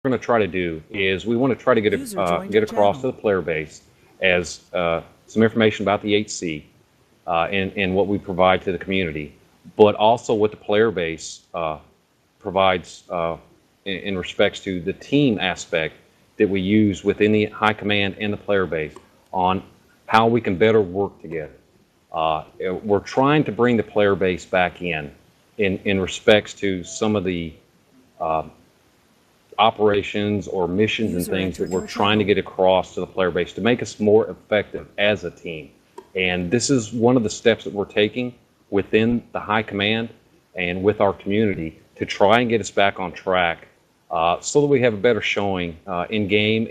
going to try to do is we want to try to get across to the player base as some information about the HC and what we provide to the community, but also what the player base provides in respects to the team aspect that we use within the high command and the player base on how we can better work together. We're trying to bring the player base back in respects to some of the operations or missions and things that we're trying to get across to the player base to make us more effective as a team. And this is one of the steps that we're taking within the high command and with our community to try and get us back on track so that we have a better showing in game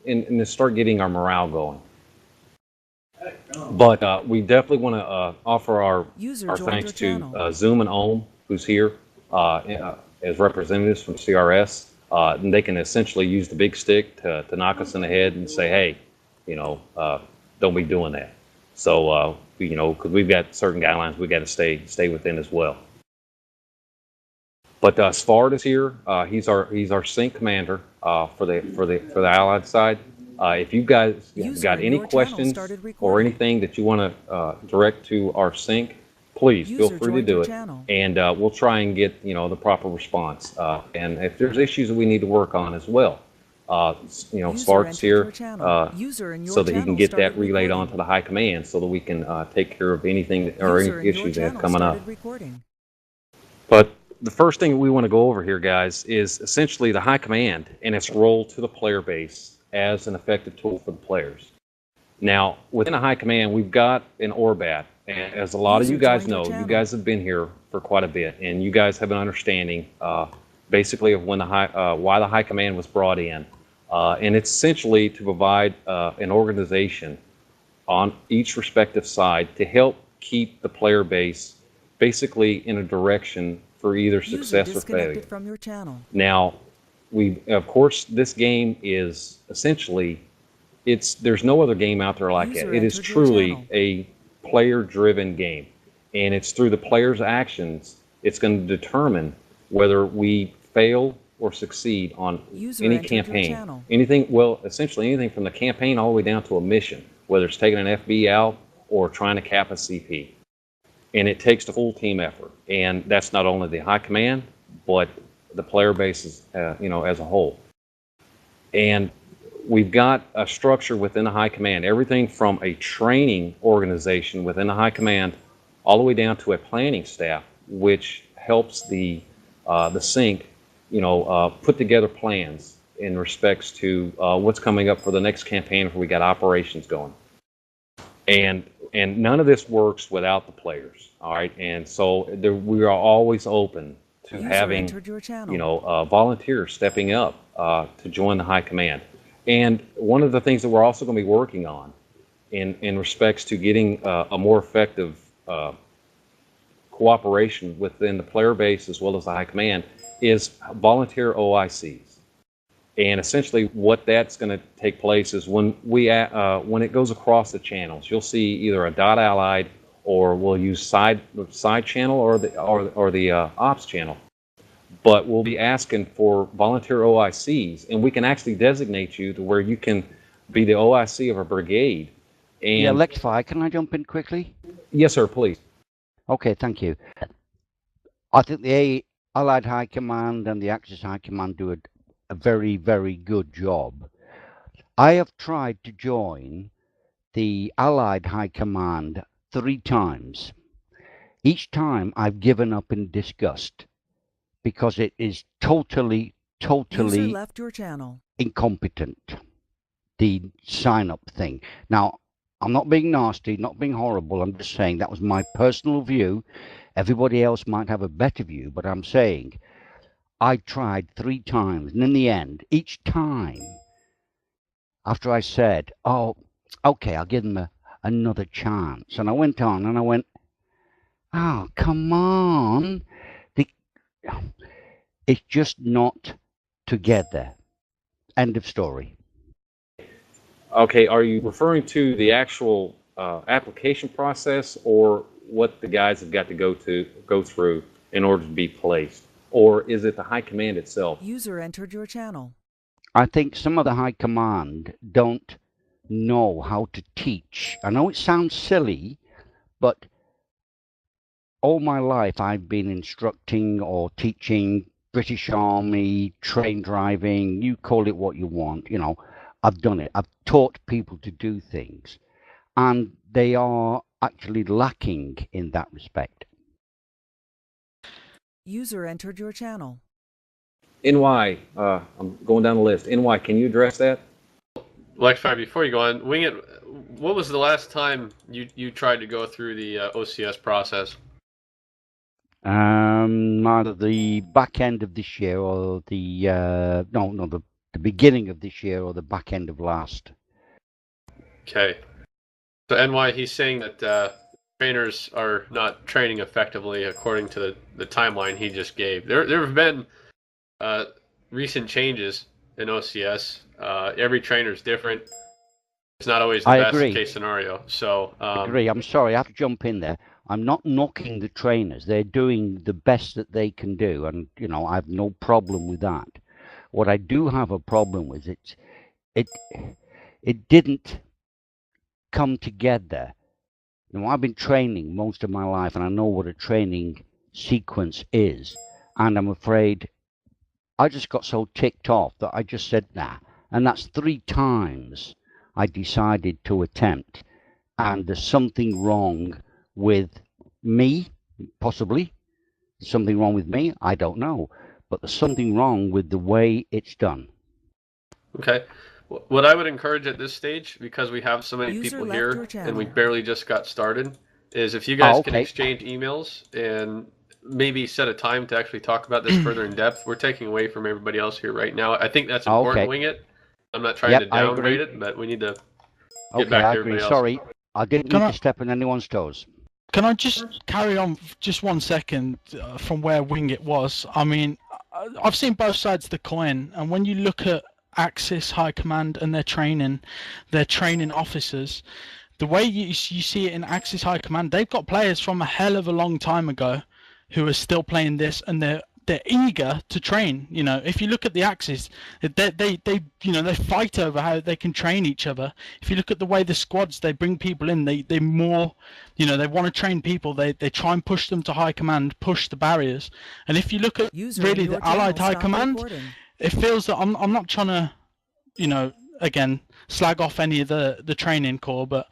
and to start getting our morale going. But we definitely want to offer our thanks to Zoom and Ohm, who's here as representatives from CRS. And they can essentially use the big stick to knock us in the head and say, hey, don't be doing that. So, because we've got certain guidelines we got to stay within as well. But Svard is here. He's our sync commander for the Allied side. If you guys got any questions or anything that you want to direct to our sync, please feel free to do it, and we'll try and get the proper response. And if there's issues that we need to work on as well, Svart's here so that he can get that relayed on to the high command so that we can take care of anything or any issues that have coming up. But the first thing we want to go over here, guys, is essentially the high command and its role to the player base as an effective tool for the players. Now, within a high command, we've got an ORBAT. And as a lot of you guys know, you guys have been here for quite a bit, and you guys have an understanding basically of when why the high command was brought in. And it's essentially to provide an organization on each respective side to help keep the player base basically in a direction for either success or failure. Now, of course, this game is essentially, there's no other game out there like it. It is truly a player-driven game, and it's through the player's actions it's going to determine whether we fail or succeed on any campaign. Essentially anything from the campaign all the way down to a mission, whether it's taking an FB out or trying to cap a CP. And it takes the full team effort, and that's not only the high command, but the player base as a whole. And we've got a structure within the high command, everything from a training organization within the high command all the way down to a planning staff, which helps the sync, put together plans in respects to what's coming up for the next campaign if we got operations going. And none of this works without the players, all right? And so we are always open to having, volunteers stepping up to join the high command. And one of the things that we're also going to be working on in respects to getting a more effective cooperation within the player base as well as the high command is volunteer OICs. And essentially what that's going to take place is when it goes across the channels, you'll see either a .allied or we'll use side channel or the ops channel. But we'll be asking for volunteer OICs, and we can actually designate you to where you can be the OIC of a brigade. And yeah, Electrify, can I jump in quickly? Yes, sir, please. Okay, thank you. I think the Allied High Command and the Axis High Command do a very, very good job. I have tried to join the Allied High Command 3 times. Each time I've given up in disgust, because it is totally left your channel. Incompetent, the sign-up thing. Now, I'm not being nasty, not being horrible. I'm just saying that was my personal view. Everybody else might have a better view, but I'm saying I tried 3 times, and in the end, each time, after I said, oh, okay, I'll give them another chance, and I went on, and I went, oh, come on. It's just not together. End of story. Okay, are you referring to the actual application process, or what the guys have got to go through in order to be placed, or is it the high command itself? User entered your channel. I think some of the high command don't know how to teach. I know it sounds silly, but all my life I've been instructing or teaching British Army, train driving, you call it what you want, I've done it. I've taught people to do things, and they are actually lacking in that respect. User entered your channel. NY, I'm going down the list. NY, can you address that? Lexfire, before you go on, Wing It, what was the last time you tried to go through the OCS process? Either the back end of this year or the the beginning of this year or the back end of last. Okay. So NY, he's saying that trainers are not training effectively according to the timeline he just gave. There have been recent changes in OCS. Every trainer is different. It's not always the best case scenario. So I agree. I'm sorry, I have to jump in there. I'm not knocking the trainers. They're doing the best that they can do, and I have no problem with that. What I do have a problem with it didn't come together. I've been training most of my life, and I know what a training sequence is, and I'm afraid I just got so ticked off that I just said nah, and that's 3 times I decided to attempt, and there's something wrong with me, possibly. There's something wrong with me, I don't know, but there's something wrong with the way it's done. Okay. What I would encourage at this stage, because we have so many people here and we barely just got started, is if you guys can exchange emails and maybe set a time to actually talk about this further in depth. We're taking away from everybody else here right now. I think that's important, Wing It. I'm not trying to downgrade it, but we need to get back to everybody else. Sorry, I didn't mean to step on anyone's toes. Can I just carry on just 1 second from where Wing It was? I mean, I've seen both sides of the coin, and when you look at Axis High Command and their training officers, the way you see it in Axis High Command, they've got players from a hell of a long time ago who are still playing this, and they're eager to train. If you look at the Axis, they fight over how they can train each other. If you look at the way the squads, they bring people in, they more, they want to train people. They try and push them to high command, push the barriers. And if you look at really the Allied High Command, it feels that I'm not trying to, again, slag off any of the training corps, but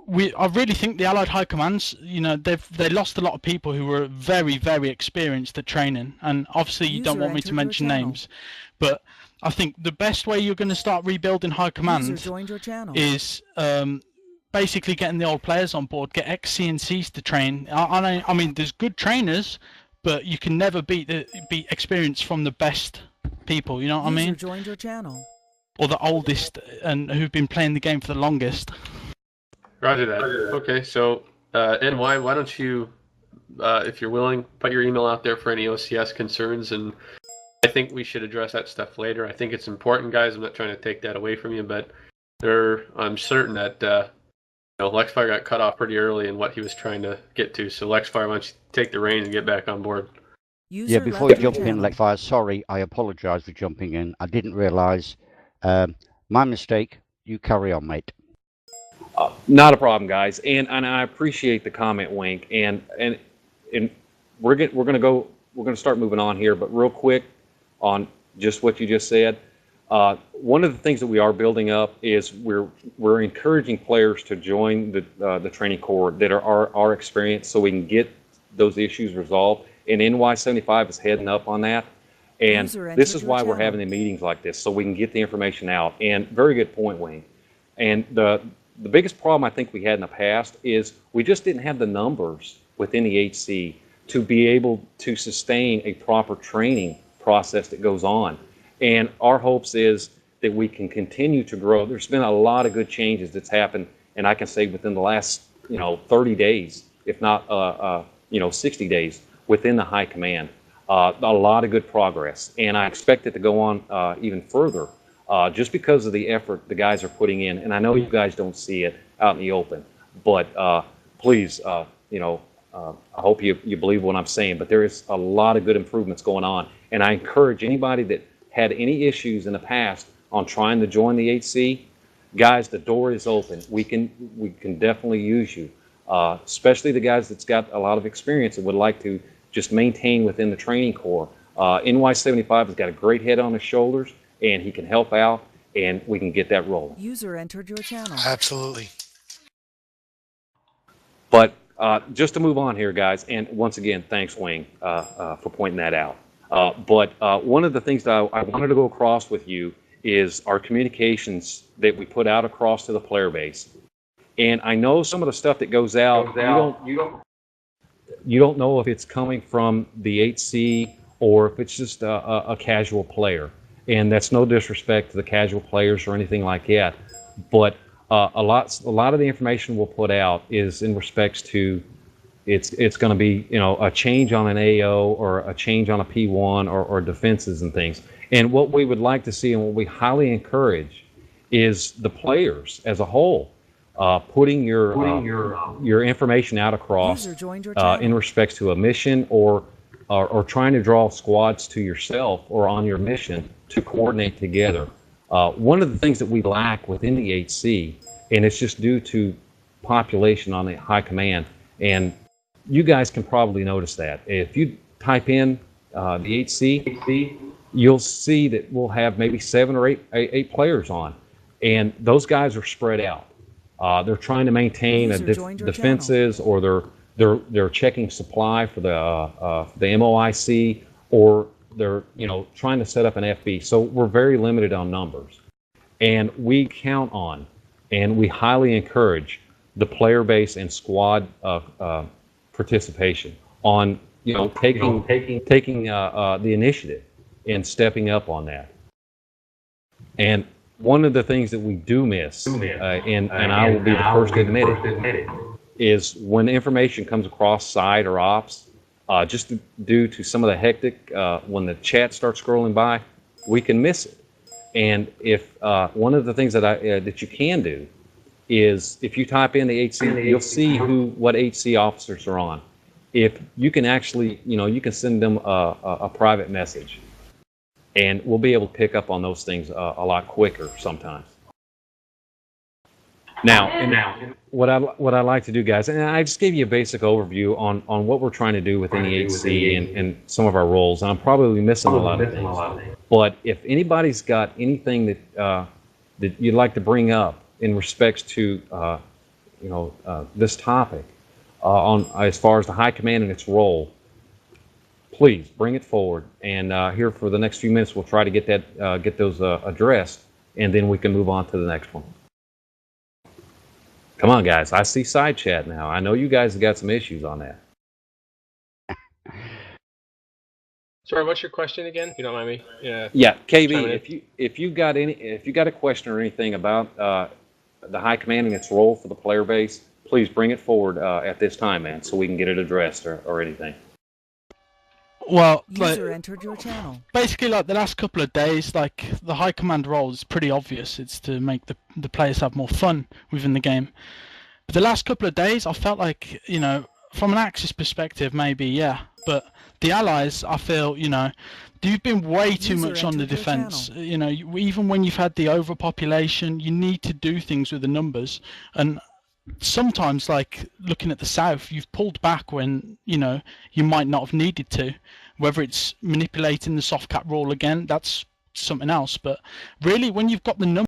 I really think the Allied High Commands, they lost a lot of people who were very, very experienced at training. And obviously you don't want me to mention names, but I think the best way you're going to start rebuilding High Command is basically getting the old players on board, get ex-CNCs to train. I mean, there's good trainers, but you can never beat experience from the best people, you know what I mean? Joined your channel. Or the oldest and who've been playing the game for the longest. Roger that. Okay, so NY, why don't you, if you're willing, put your email out there for any OCS concerns, and I think we should address that stuff later. I think it's important, guys. I'm not trying to take that away from you, but I'm certain that Lexfire got cut off pretty early in what he was trying to get to. So Lexfire, why don't you take the reins and get back on board? Yeah, before you jump in, Lexfire, sorry, I apologise for jumping in. I didn't realise. My mistake. You carry on, mate. Not a problem, guys, and I appreciate the comment, Wink, and we're gonna start moving on here, but real quick on just what you just said. One of the things that we are building up is we're encouraging players to join the training corps that are our experienced, so we can get those issues resolved. And NY75 is heading up on that, and this is why we're having the meetings like this, so we can get the information out. And very good point, Wink. And the biggest problem I think we had in the past is we just didn't have the numbers within the HC to be able to sustain a proper training process that goes on. And our hopes is that we can continue to grow. There's been a lot of good changes that's happened, and I can say within the last 30 days, if not 60 days within the high command. A lot of good progress, and I expect it to go on even further. Just because of the effort the guys are putting in, and I know you guys don't see it out in the open, but please, I hope you believe what I'm saying, but there is a lot of good improvements going on, and I encourage anybody that had any issues in the past on trying to join the HC, guys, the door is open. We can definitely use you, especially the guys that's got a lot of experience and would like to just maintain within the training corps. NY75 has got a great head on his shoulders, and he can help out, and we can get that rolling. User entered your channel. Absolutely. But just to move on here, guys, and once again, thanks, Wayne, for pointing that out. But one of the things that I wanted to go across with you is our communications that we put out across to the player base. And I know some of the stuff that goes out, you don't know if it's coming from the HC or if it's just a casual player. And that's no disrespect to the casual players or anything like that. But a lot of the information we'll put out is in respects to it's going to be, you know, a change on an AO or a change on a P1 or defenses and things. And what we would like to see and what we highly encourage is the players as a whole putting your information out across in respects to a mission or trying to draw squads to yourself or on your mission to coordinate together. One of the things that we lack within the HC, and it's just due to population on the high command, and you guys can probably notice that. If you type in the HC, you'll see that we'll have maybe 7 or 8 players on, and those guys are spread out. They're trying to maintain defenses, or they're checking supply for the MOIC, or they're trying to set up an FB. So we're very limited on numbers, and we count on and we highly encourage the player base and squad participation on taking the initiative and stepping up on that. And one of the things that we do miss, and I will be the first to admit it, is when information comes across side or ops, just due to some of the hectic, when the chat starts scrolling by, we can miss it. And if one of the things that you can do is if you type in the HC, you'll see what HC officers are on. If you can actually, you can send them a private message, and we'll be able to pick up on those things a lot quicker sometimes. Now, what I like to do, guys, and I just gave you a basic overview on what we're trying to do within the HC and some of our roles. And I'm probably missing a lot of things. But if anybody's got anything that you'd like to bring up in respects to this topic on as far as the high command and its role, please bring it forward. And here for the next few minutes, we'll try to get those addressed, and then we can move on to the next one. Come on, guys. I see side chat now. I know you guys have got some issues on that. Sorry, what's your question again? If you don't mind me. Yeah, KB. If you got a question or anything about the high command and its role for the player base, please bring it forward at this time, man, so we can get it addressed or anything. Well, User entered your channel. Basically, like the last couple of days, like the high command role is pretty obvious. It's to make the players have more fun within the game. But the last couple of days, I felt like, from an Axis perspective, maybe, yeah. But the Allies, I feel, you've been way too much on the defense. Even when you've had the overpopulation, you need to do things with the numbers. And sometimes, like looking at the South, you've pulled back when you might not have needed to. Whether it's manipulating the soft cap rule again, that's something else. But really, when you've got the numbers